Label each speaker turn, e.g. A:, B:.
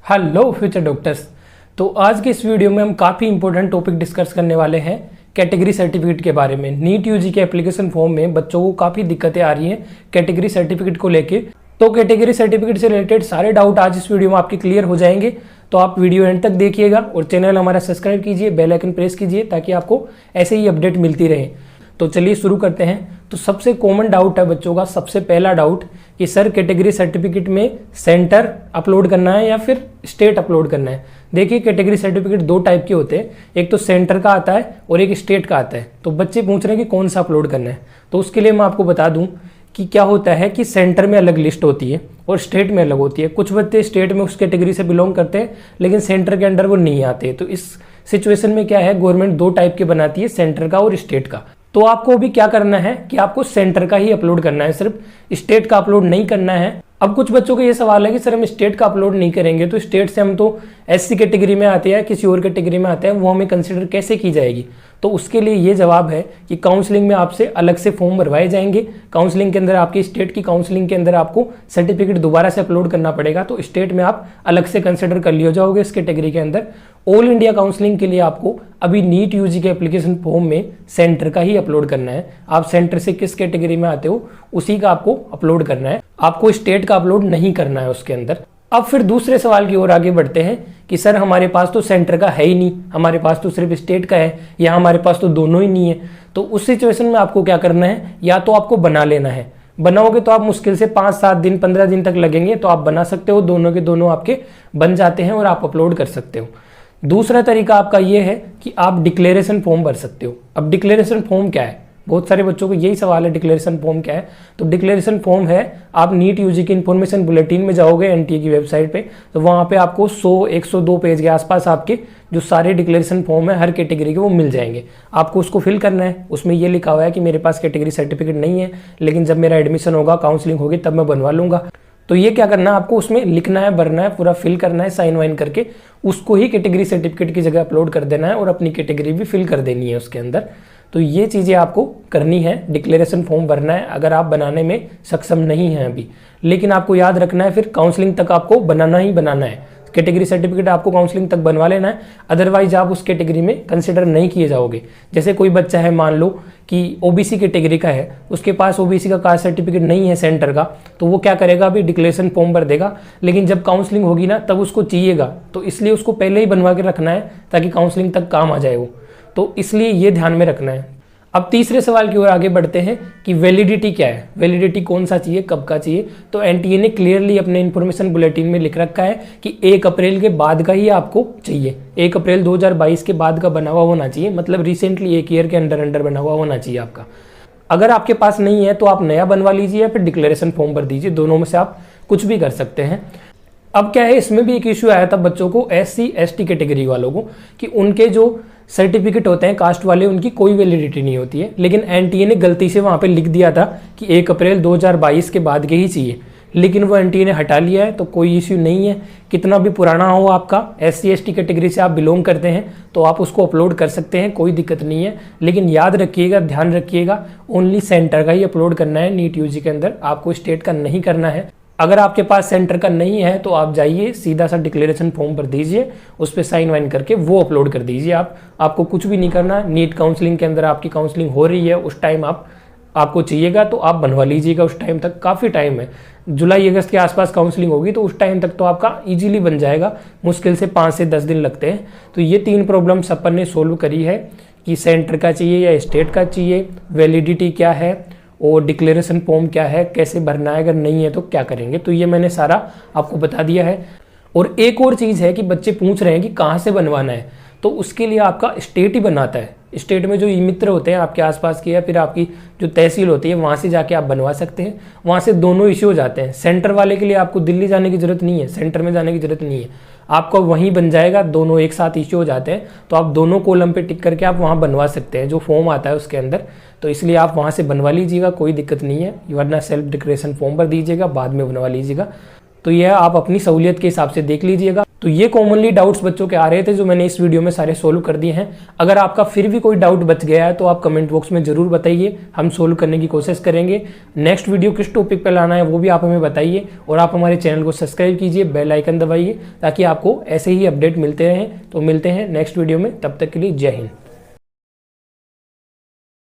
A: Hello future doctors. तो आज के इस वीडियो में हम काफ़ी इंपॉर्टेंट टॉपिक डिस्कस करने वाले हैं कैटेगरी सर्टिफिकेट के बारे में। नीट यूजी के एप्लीकेशन फॉर्म में बच्चों को काफ़ी दिक्कतें आ रही हैं कैटेगरी सर्टिफिकेट को लेके। तो कैटेगरी सर्टिफिकेट से रिलेटेड सारे डाउट आज इस वीडियो में आपके क्लियर हो जाएंगे। तो आप वीडियो एंड तक देखिएगा और चैनल हमारा सब्सक्राइब कीजिए, बेल आइकन प्रेस कीजिए ताकि आपको ऐसे ही अपडेट मिलती रहे। तो चलिए शुरू करते हैं। तो सबसे कॉमन डाउट है बच्चों का, सबसे पहला डाउट कि सर कैटेगरी सर्टिफिकेट में सेंटर अपलोड करना है या फिर स्टेट अपलोड करना है। देखिए कैटेगरी सर्टिफिकेट दो टाइप के होते हैं, एक तो सेंटर का आता है और एक स्टेट का आता है। तो बच्चे पूछ रहे हैं कि कौन सा अपलोड करना है। तो उसके लिए मैं आपको बता दूं कि क्या होता है कि सेंटर में अलग लिस्ट होती है और स्टेट में अलग होती है। कुछ बच्चे स्टेट में उस कैटेगरी से बिलोंग करते हैं लेकिन सेंटर के अंडर वो नहीं आते। तो इस सिचुएशन में क्या है, गवर्नमेंट दो टाइप के बनाती है, सेंटर का और स्टेट का। तो आपको अभी क्या करना है कि आपको सेंटर का ही अपलोड करना है, सिर्फ स्टेट का अपलोड नहीं करना है। अब कुछ बच्चों को ये सवाल है कि सर हम स्टेट का अपलोड नहीं करेंगे तो स्टेट से हम तो एससी कैटेगरी में आते हैं, किसी और कैटेगरी में आते हैं, वो हमें कंसिडर कैसे की जाएगी। तो उसके लिए ये जवाब है कि काउंसलिंग में आपसे अलग से फॉर्म भरवाए जाएंगे। काउंसलिंग के अंदर आपकी स्टेट की काउंसलिंग के अंदर आपको सर्टिफिकेट दोबारा से अपलोड करना पड़ेगा। तो स्टेट में आप अलग से कंसिडर कर लिया जाओगे इस कैटेगरी के अंदर। ऑल इंडिया काउंसलिंग के लिए आपको अभी नीट यूजी के एप्लीकेशन फॉर्म में सेंटर का ही अपलोड करना है। आप सेंटर से किस कैटेगरी में आते हो उसी का आपको अपलोड करना है, आपको स्टेट का अपलोड नहीं करना है उसके अंदर। अब फिर दूसरे सवाल की ओर आगे बढ़ते हैं कि सर हमारे पास तो सेंटर का है ही नहीं, हमारे पास तो सिर्फ स्टेट का है या हमारे पास तो दोनों ही नहीं है। तो उस सिचुएशन में आपको क्या करना है, या तो आपको बना लेना है। बनाओगे तो आप मुश्किल से 5-7 दिन 15 दिन तक लगेंगे, तो आप बना सकते हो, दोनों के दोनों आपके बन जाते हैं और आप अपलोड कर सकते हो। दूसरा तरीका आपका ये है कि आप डिक्लेरेशन फॉर्म भर सकते हो। अब डिक्लेरेशन फॉर्म क्या है, बहुत सारे बच्चों को यही सवाल है डिक्लेरेशन फॉर्म क्या है। तो डिक्लेरेशन फॉर्म है, आप नीट यूजी की इन्फॉर्मेशन बुलेटिन में जाओगे एनटीए की वेबसाइट पे, तो वहाँ पे आपको 100-102 पेज के आसपास आपके जो सारे डिक्लेरेशन फॉर्म है हर कैटेगरी के वो मिल जाएंगे। आपको उसको फिल करना है। उसमें ये लिखा हुआ है कि मेरे पास कैटेगरी सर्टिफिकेट नहीं है लेकिन जब मेरा एडमिशन होगा, काउंसलिंग होगी तब मैं बनवा लूंगा। तो ये क्या करना है, आपको उसमें लिखना है, भरना है, पूरा फिल करना है, साइन वाइन करके उसको ही कैटेगरी सर्टिफिकेट की जगह अपलोड कर देना है और अपनी कैटेगरी भी फिल कर देनी है उसके अंदर। तो ये चीज़ें आपको करनी है, डिक्लेरेशन फॉर्म भरना है अगर आप बनाने में सक्षम नहीं हैं अभी। लेकिन आपको याद रखना है फिर काउंसलिंग तक आपको बनाना ही बनाना है। कैटेगरी सर्टिफिकेट आपको काउंसलिंग तक बनवा लेना है, अदरवाइज आप उस कैटेगरी में कंसिडर नहीं किए जाओगे। जैसे कोई बच्चा है, मान लो कि ओबीसी कैटेगरी का है, उसके पास ओबीसी का कास्ट सर्टिफिकेट नहीं है सेंटर का, तो वो क्या करेगा, अभी डिक्लेरेशन फॉर्म भर देगा, लेकिन जब काउंसलिंग होगी ना तब उसको चाहिएगा। तो इसलिए उसको पहले ही बनवा के रखना है ताकि काउंसलिंग तक काम आ जाए वो। तो इसलिए ये ध्यान में रखना है। अब तीसरे सवाल की ओर आगे बढ़ते हैं कि वैलिडिटी क्या है, वैलिडिटी कौन सा चाहिए, कब का चाहिए। तो एनटीए ने क्लियरली अपने इन्फॉर्मेशन बुलेटिन में लिख रखा है कि 1 अप्रैल के बाद का ही आपको चाहिए। 1 अप्रैल 2022 के बाद का बना हुआ होना चाहिए, मतलब रिसेंटली 1 ईयर के अंडर बना हुआ होना चाहिए आपका। अगर आपके पास नहीं है तो आप नया बनवा लीजिए या फिर डिक्लेरेशन फॉर्म भर दीजिए, दोनों में से आप कुछ भी कर सकते हैं। अब क्या है, इसमें भी एक इश्यू आया था बच्चों को, SC ST कैटेगरी वालों को, कि उनके जो सर्टिफिकेट होते हैं कास्ट वाले उनकी कोई वैलिडिटी नहीं होती है। लेकिन एनटीए ने गलती से वहाँ पे लिख दिया था कि 1 अप्रैल 2022 के बाद के ही चाहिए, लेकिन वो एनटीए ने हटा लिया है। तो कोई इश्यू नहीं है, कितना भी पुराना हो आपका, SC ST कैटेगरी से आप बिलोंग करते हैं तो आप उसको अपलोड कर सकते हैं, कोई दिक्कत नहीं है। लेकिन याद रखिएगा, ध्यान रखिएगा, ओनली सेंटर का ही अपलोड करना है नीट यूजी के अंदर, आपको स्टेट का नहीं करना है। अगर आपके पास सेंटर का नहीं है तो आप जाइए सीधा सा डिक्लेरेशन फॉर्म भर दीजिए, उस पर साइन वाइन करके वो अपलोड कर दीजिए। आपको कुछ भी नहीं करना। नीट काउंसलिंग के अंदर आपकी काउंसलिंग हो रही है, उस टाइम आपको चाहिएगा तो आप बनवा लीजिएगा। उस टाइम तक काफ़ी टाइम है, जुलाई अगस्त के आसपास काउंसलिंग होगी तो उस टाइम तक तो आपका इजीली बन जाएगा। मुश्किल से 5 से 10 दिन लगते हैं। तो ये 3 प्रॉब्लम्स अपन ने सोल्व करी है कि सेंटर का चाहिए या स्टेट का चाहिए, वैलिडिटी क्या है और डिक्लेरेशन फॉर्म क्या है, कैसे भरना है, अगर नहीं है तो क्या करेंगे। तो ये मैंने सारा आपको बता दिया है। और एक और चीज़ है कि बच्चे पूछ रहे हैं कि कहाँ से बनवाना है, तो उसके लिए आपका स्टेट ही बनाता है। स्टेट में जो ई मित्र होते हैं आपके आसपास के या फिर आपकी जो तहसील होती है वहाँ से जाके आप बनवा सकते हैं। वहाँ से दोनों इश्यू हो जाते हैं। सेंटर वाले के लिए आपको दिल्ली जाने की जरूरत नहीं है, सेंटर में जाने की जरूरत नहीं है, आपको वहीं बन जाएगा, दोनों एक साथ इश्यू हो जाते हैं। तो आप दोनों कॉलम पे टिक करके आप वहाँ बनवा सकते हैं जो फॉर्म आता है उसके अंदर। तो इसलिए आप वहाँ से बनवा लीजिएगा, कोई दिक्कत नहीं है, वरना सेल्फ डिक्लेरेशन फॉर्म भर दीजिएगा, बाद में बनवा लीजिएगा। तो यह आप अपनी सहूलियत के हिसाब से देख लीजिएगा। तो ये कॉमनली डाउट्स बच्चों के आ रहे थे जो मैंने इस वीडियो में सारे सोल्व कर दिए हैं। अगर आपका फिर भी कोई डाउट बच गया है तो आप कमेंट बॉक्स में जरूर बताइए, हम सोल्व करने की कोशिश करेंगे। नेक्स्ट वीडियो किस टॉपिक पर लाना है वो भी आप हमें बताइए, और आप हमारे चैनल को सब्सक्राइब कीजिए, बेल आइकन दबाइए ताकि आपको ऐसे ही अपडेट मिलते रहें। तो मिलते हैं नेक्स्ट वीडियो में, तब तक के लिए जय हिंद।